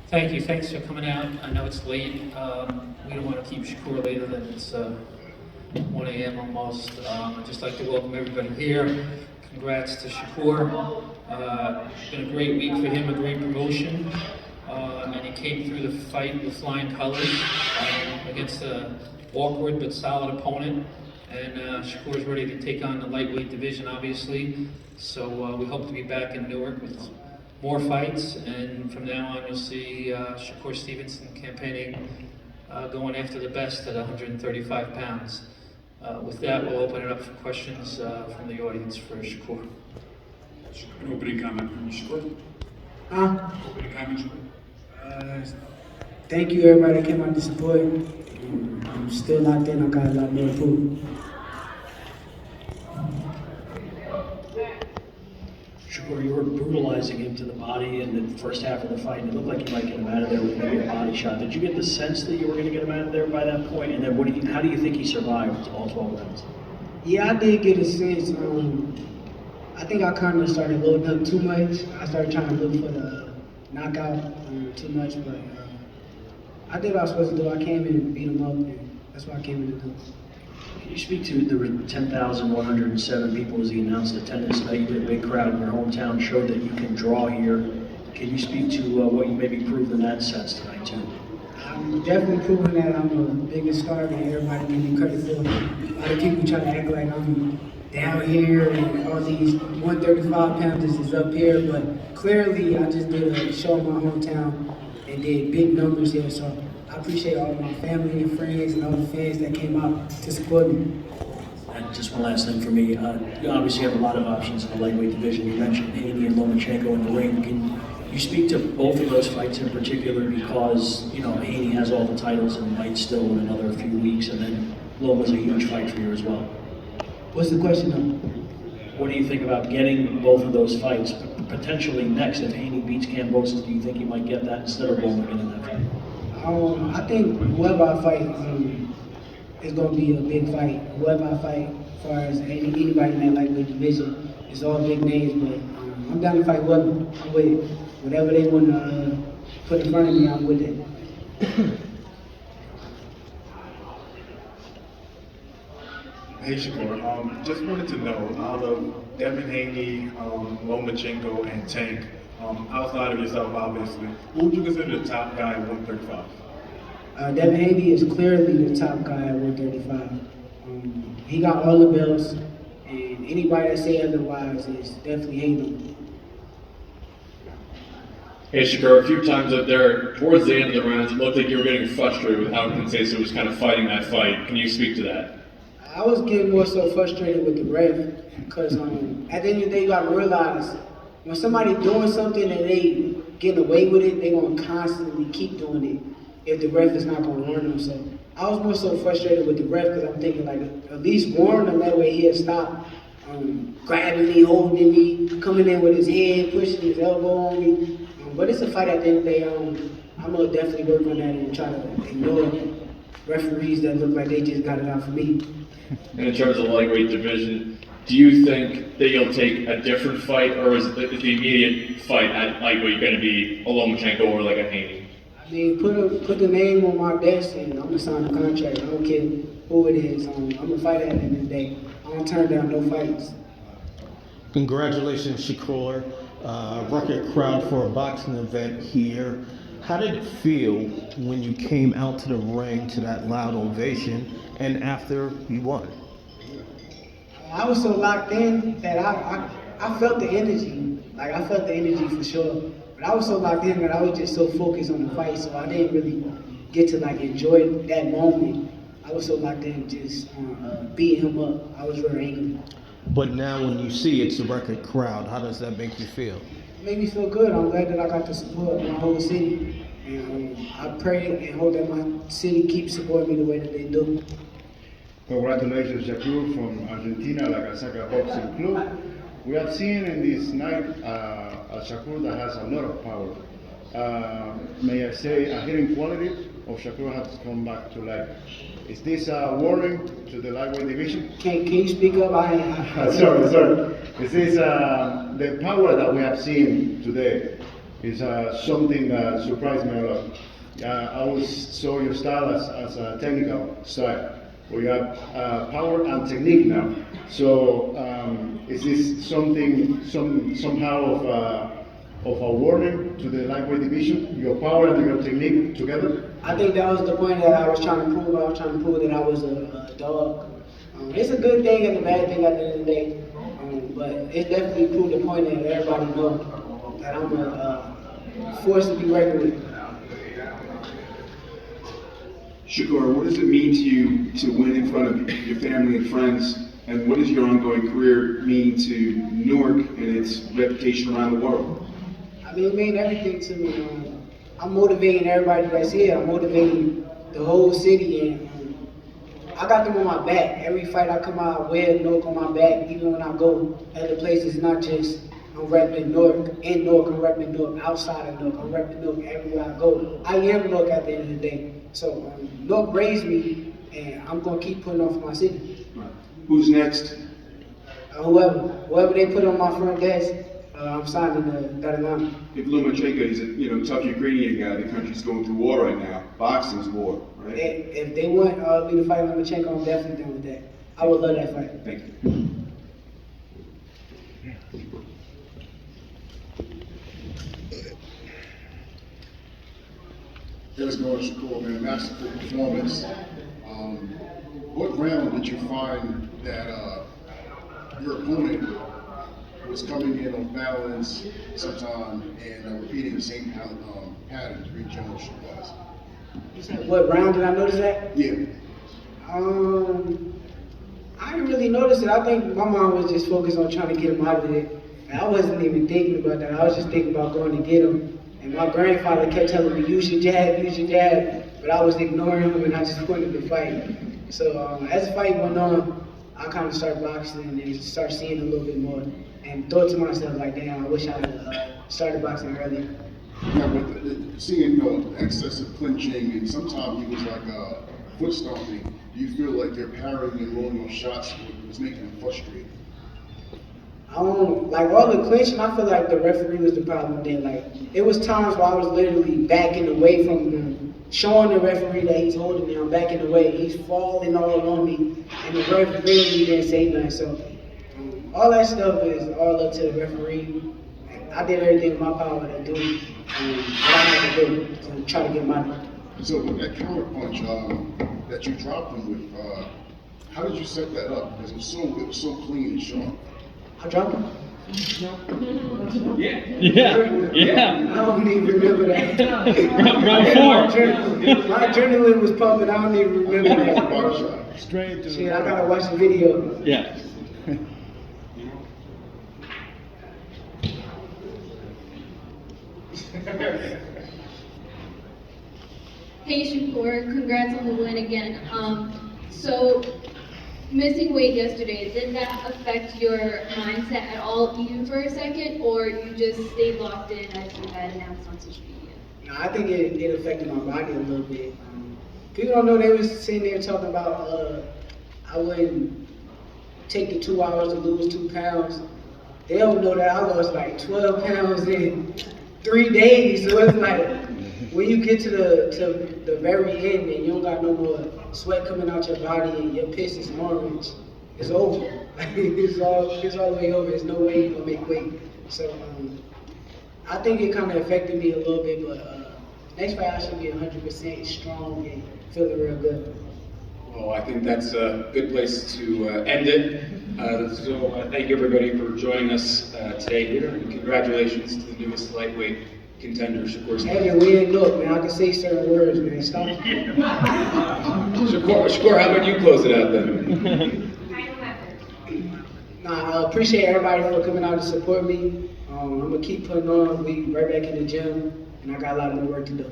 Thank you. Thanks for coming out. I know it's late. We don't want to keep Shakur later than it's 1 a.m. almost. I'd just like to welcome everybody here. Congrats to Shakur. It's been a great week for him, a great promotion. And he came through the fight with flying colors against an awkward but solid opponent. And Shakur's ready to take on the lightweight division, obviously. So we hope to be back in Newark with more fights, and from now on you'll see Shakur Stevenson campaigning, going after the best at 135 pounds. With that, we'll open it up for questions from the audience for Shakur. An opening comment from Shakur. Opening comment, Shakur. Thank you everybody that came out to support. I'm still locked in, I got a lot more to prove. Shakur, you were brutalizing him to the body in the first half of the fight, and it looked like you might get him out of there with maybe a body shot. Did you get the sense that you were going to get him out of there by that point? And then how do you think he survived all 12 rounds? Yeah, I did get a sense. I think I kind of started loading up too much. I started trying to look for the knockout too much, but I did what I was supposed to do. I came in and beat him up, and that's what I came in to do. Can you speak to there were 10,107 people as he announced attendance tonight? You did a big crowd in your hometown, showed that you can draw here. Can you speak to what you maybe proved in that sense tonight too? I'm definitely proving that I'm the biggest star that everybody give me credit for. A lot of people try to act like I'm down here and all these 135 pounders is up here, but clearly I just did a show in my hometown and did big numbers here, so I appreciate all of my family and friends and all the fans that came out to support me. And just one last thing for me, you obviously have a lot of options in the lightweight division. You mentioned Haney and Lomachenko in the ring. Can you speak to both of those fights in particular, because Haney has all the titles and might still in another few weeks, and then Loma's a huge fight for you as well. What's the question though? What do you think about getting both of those fights potentially next? If Haney beats Kambosos, do you think you might get that instead of Loma getting that fight? I think whoever I fight is going to be a big fight. Whoever I fight, as far as anybody in that lightweight division, it's all big names, but I'm down to fight whoever. I'm with it. Whatever they want to put in front of me, I'm with it. Hey Shakur, just wanted to know, out of Devin Haney, Lomachenko, and Tank, outside of yourself obviously, who would you consider the top guy at 135? Devin Haney is clearly the top guy at 135. He got all the belts, and anybody that say otherwise is definitely hating. Hey Shakur, a few times up there, towards the end of the rounds, it looked like you were getting frustrated with how Conceição was kind of fighting that fight. Can you speak to that? I was getting more so frustrated with the ref, because at the end of the day, you gotta realize, when somebody doing something and they getting away with it, they gonna constantly keep doing it if the ref is not gonna warn them. So I was more so frustrated with the ref, because I'm thinking like, at least warn him, that way he'll stop grabbing me, holding me, coming in with his head, pushing his elbow on me. But it's a fight at the end of the day. I'm gonna definitely work on that and try to ignore referees that look like they just got it out for me. And in terms of the lightweight division, do you think that you'll take a different fight, or is the immediate fight at lightweight going to be a Lomachenko or like a Haney? I mean, put the name on my desk and I'm gonna sign a contract. I don't care who it is. I'm gonna fight at the end of the day. I don't turn down no fights. Congratulations, Shakur. Record crowd for a boxing event here. How did it feel when you came out to the ring to that loud ovation and after you won? I was so locked in that I felt the energy. Like, I felt the energy for sure. But I was so locked in that I was just so focused on the fight, so I didn't really get to like enjoy that moment. I was so locked in just beating him up. I was very angry. But now when you see it's a record crowd, how does that make you feel? It made me feel good. I'm glad that I got the support of my whole city. And I pray and hope that my city keeps supporting me the way that they do. Congratulations, Shakur, from Argentina, La Casaca Boxing Club. We have seen in this night a Shakur that has a lot of power. May I say, a hidden quality of Shakur has come back to life. Is this a warning to the lightweight division? Can you speak up? Sorry. Is this the power that we have seen today? It's something that surprised me a lot. I always saw your style as a technical style, where you have power and technique now. So is this something somehow of a warning to the lightweight division? Your power and your technique together? I think that was the point that I was trying to prove. I was trying to prove that I was a dog. It's a good thing and a bad thing at the end of the day. But it definitely proved the point that everybody knows that I'm a force to be reckoned with. Shakur, what does it mean to you to win in front of your family and friends? And what does your ongoing career mean to Newark and its reputation around the world? I mean, it means everything to me. I'm motivating everybody that's here. I'm motivating the whole city, and I got them on my back. Every fight I come out, I wear Newark on my back. Even when I go other places, not just I'm repping Newark, in Newark, I'm repping Newark, outside of Newark, I'm repping Newark everywhere I go. I am Newark at the end of the day. So Newark raised me, and I'm gonna keep putting on for my city. Right. Who's next? Whoever they put on my front desk, I'm signing the dotted line. If Lomachenko, he's a tough Ukrainian guy. The country's going through war right now. Boxing's war, right? If they want me to fight Lomachenko, I'm definitely done with that. I would love that fight. Thank you. How's it going, Shakur, man? Masterful performance. What round did you find that your opponent was coming in on balance sometime and repeating the same pattern to reach general wise? What round did I notice that? Yeah. I didn't really notice it. I think my mind was just focused on trying to get him out of there. And I wasn't even thinking about that. I was just thinking about going to get him. And my grandfather kept telling me, use your jab, but I was ignoring him and I just wanted to fight. So as the fight went on, I kind of started boxing and started seeing a little bit more. And thought to myself, like, damn, I wish I would started boxing earlier. Yeah, but seeing excessive clinching and sometimes he was like foot stomping, do you feel like they're parrying and rolling on shots was making him frustrated? Like all the clinching, I feel like the referee was the problem there. Like, it was times where I was literally backing away from him, showing the referee that he's holding me, I'm backing away, he's falling all on me, and the referee didn't say nothing. So all that stuff is all up to the referee. I did everything in my power to do what I had to do to try to get my money. So with that counter punch that you dropped him with, how did you set that up? Because it was so clean and sharp. I dropped him? Yeah. I don't even remember that. Round four. My adrenaline was pumping, I don't even remember that. Straight to Shit, I gotta watch the video. Yeah. Hey Shakur, congrats on the win again. So missing weight yesterday, did that affect your mindset at all, even for a second, or you just stayed locked in as you had announced on social media? No, I think it affected my body a little bit. People don't know, they was sitting there talking about I wouldn't take the 2 hours to lose 2 pounds. They don't know that I lost like 12 pounds in 3 days. So it's like, when you get to the very end and you don't got no more sweat coming out your body and your piss is orange, it's over. it's all the way over. There's no way you're gonna make weight. So I think it kind of affected me a little bit, but next fight I should be 100% strong and feeling real good. Well, I think that's a good place to end it. So thank you everybody for joining us today here, and congratulations to the newest lightweight contender, Shakur Stevenson. Hey, we ain't look, man. I can say certain words, man. Stop. Shakur, how about you close it out then? Nah, I appreciate everybody for coming out to support me. I'm gonna keep putting on. We right back in the gym, and I got a lot more work to do.